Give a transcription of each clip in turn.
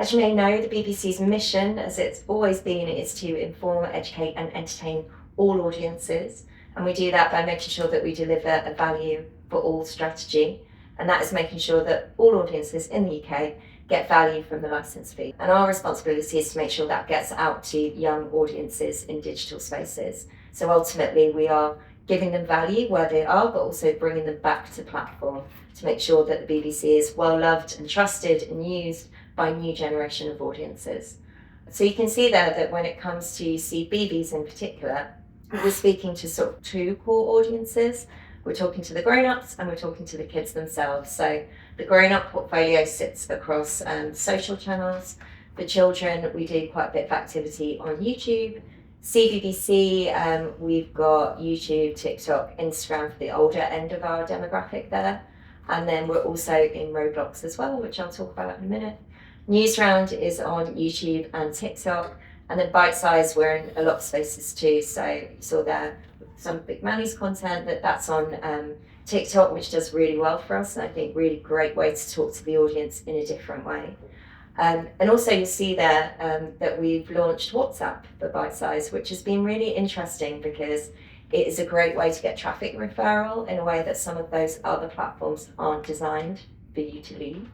As you may know, the BBC's mission, as it's always been, is to inform, educate and entertain all audiences. And we do that by making sure that we deliver a value for all strategy. And that is making sure that all audiences in the UK get value from the licence fee. And our responsibility is to make sure that gets out to young audiences in digital spaces. So ultimately we are giving them value where they are, but also bringing them back to platform to make sure that the BBC is well loved and trusted and used by a new generation of audiences. So you can see there that when it comes to CBBS in particular, we're speaking to sort of two core audiences. We're talking to the grown-ups and we're talking to the kids themselves. So the grown-up portfolio sits across social channels. For children, we do quite a bit of activity on YouTube. CBBC, we've got YouTube, TikTok, Instagram for the older end of our demographic there. And then we're also in Roblox as well, which I'll talk about in a minute. Newsround is on YouTube and TikTok. And then Bite Size, we're in a lot of spaces too. So you saw there some Big Manny's content that's on TikTok, which does really well for us. And I think really great way to talk to the audience in a different way. And also you see there that we've launched WhatsApp for Bite Size, which has been really interesting because it is a great way to get traffic referral in a way that some of those other platforms aren't designed for you to leave.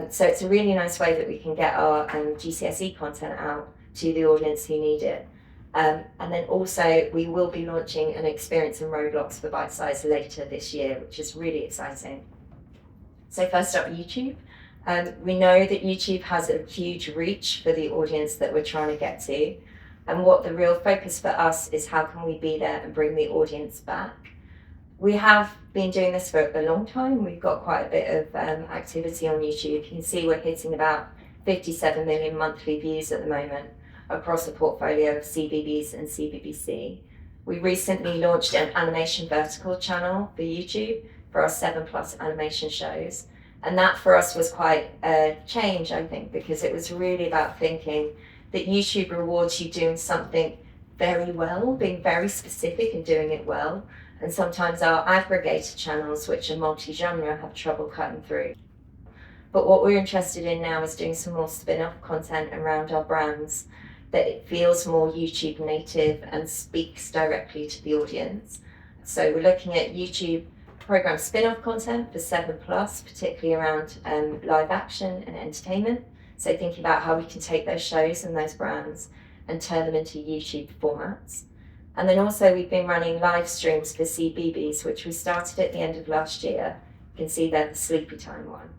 So it's a really nice way that we can get our GCSE content out to the audience who need it. And then also we will be launching an experience in Roblox for Bite Size later this year, which is really exciting. So first up, YouTube. We know that YouTube has a huge reach for the audience that we're trying to get to. And what the real focus for us is how can we be there and bring the audience back. We have been doing this for a long time. We've got quite a bit of activity on YouTube. You can see we're hitting about 57 million monthly views at the moment across a portfolio of CBBS and CBBC. We recently launched an animation vertical channel for YouTube for our 7+ animation shows. And that for us was quite a change, I think, because it was really about thinking that YouTube rewards you doing something very well, being very specific and doing it well. And sometimes our aggregator channels, which are multi-genre, have trouble cutting through. But what we're interested in now is doing some more spin-off content around our brands that it feels more YouTube native and speaks directly to the audience. So we're looking at YouTube program spin-off content for 7+, particularly around live action and entertainment. So thinking about how we can take those shows and those brands and turn them into YouTube formats. And then also we've been running live streams for CBBS, which we started at the end of last year. You can see there the Sleepy Time one.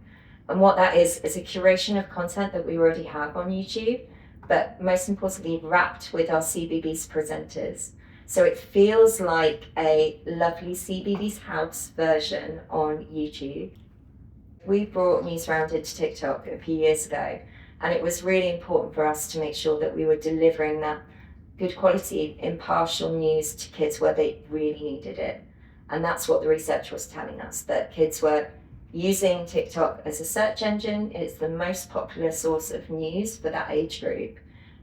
And what that is a curation of content that we already have on YouTube, but most importantly wrapped with our CBBS presenters. So it feels like a lovely CBBS house version on YouTube. We brought Newsround into TikTok a few years ago, and it was really important for us to make sure that we were delivering that good quality, impartial news to kids where they really needed it. And that's what the research was telling us, that kids were using TikTok as a search engine. It's the most popular source of news for that age group.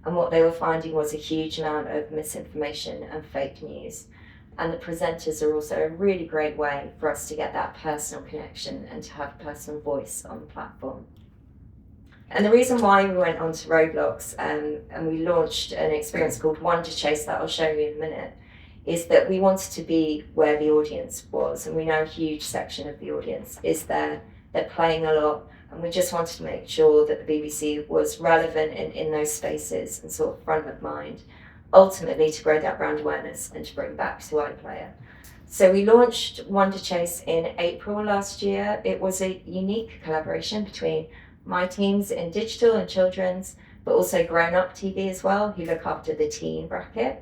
And what they were finding was a huge amount of misinformation and fake news. And the presenters are also a really great way for us to get that personal connection and to have personal voice on the platform. And the reason why we went onto Roblox and we launched an experience called Wonder Chase that I'll show you in a minute is that we wanted to be where the audience was. And we know a huge section of the audience is there. They're playing a lot. And we just wanted to make sure that the BBC was relevant in those spaces and sort of front of mind, ultimately to grow that brand awareness and to bring back to iPlayer. So we launched Wonder Chase in April last year. It was a unique collaboration between my teams in digital and children's, but also grown-up TV as well, who look after the teen bracket.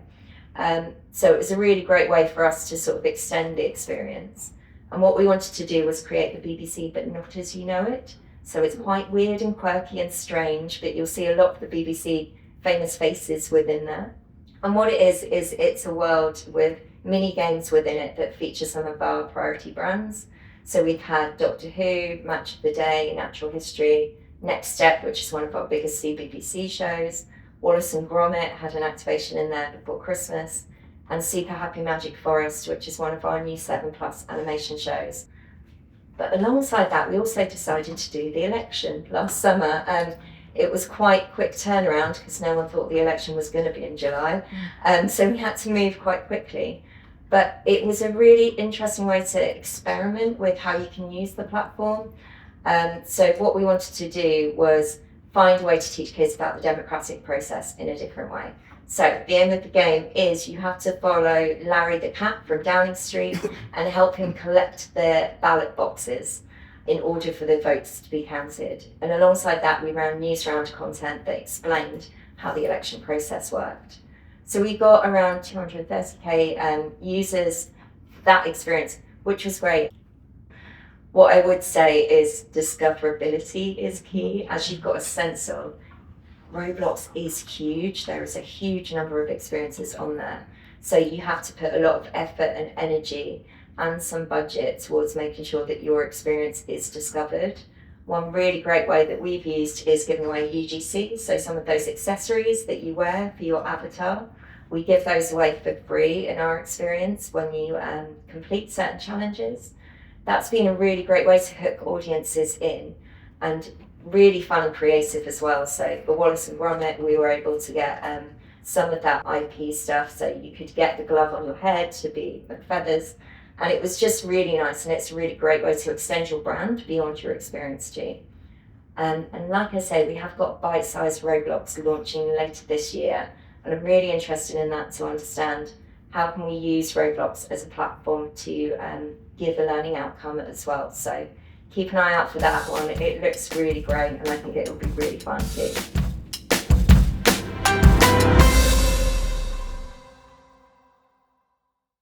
So it was a really great way for us to sort of extend the experience. And what we wanted to do was create the BBC, but not as you know it. So it's quite weird and quirky and strange, but you'll see a lot of the BBC famous faces within there. And what it is it's a world with mini games within it that feature some of our priority brands. So we've had Doctor Who, Match of the Day, Natural History, Next Step, which is one of our biggest CBBC shows. Wallace and Gromit had an activation in there before Christmas. And Super Happy Magic Forest, which is one of our new 7+ animation shows. But alongside that, we also decided to do the election last summer. it was quite quick turnaround because no one thought the election was going to be in July. So we had to move quite quickly. But it was a really interesting way to experiment with how you can use the platform. So what we wanted to do was find a way to teach kids about the democratic process in a different way. So the aim of the game is you have to follow Larry the cat from Downing Street and help him collect the ballot boxes in order for the votes to be counted. And alongside that, we ran news round content that explained how the election process worked. So we got around 230k users that experience, which was great. What I would say is discoverability is key, as you've got a sense of Roblox is huge. There is a huge number of experiences on there. So you have to put a lot of effort and energy and some budget towards making sure that your experience is discovered. One really great way that we've used is giving away UGC, so some of those accessories that you wear for your avatar. We give those away for free in our experience when you complete certain challenges. That's been a really great way to hook audiences in, and really fun and creative as well. So for Wallace and Gromit, we were able to get some of that IP stuff, so you could get the glove on your head to be feathers, and it was just really nice, and it's a really great way to extend your brand beyond your experience too. And like I say, we have got bite-sized Roblox launching later this year, and I'm really interested in that to understand how can we use Roblox as a platform to give a learning outcome as well. So keep an eye out for that one. It looks really great, and I think it will be really fun too.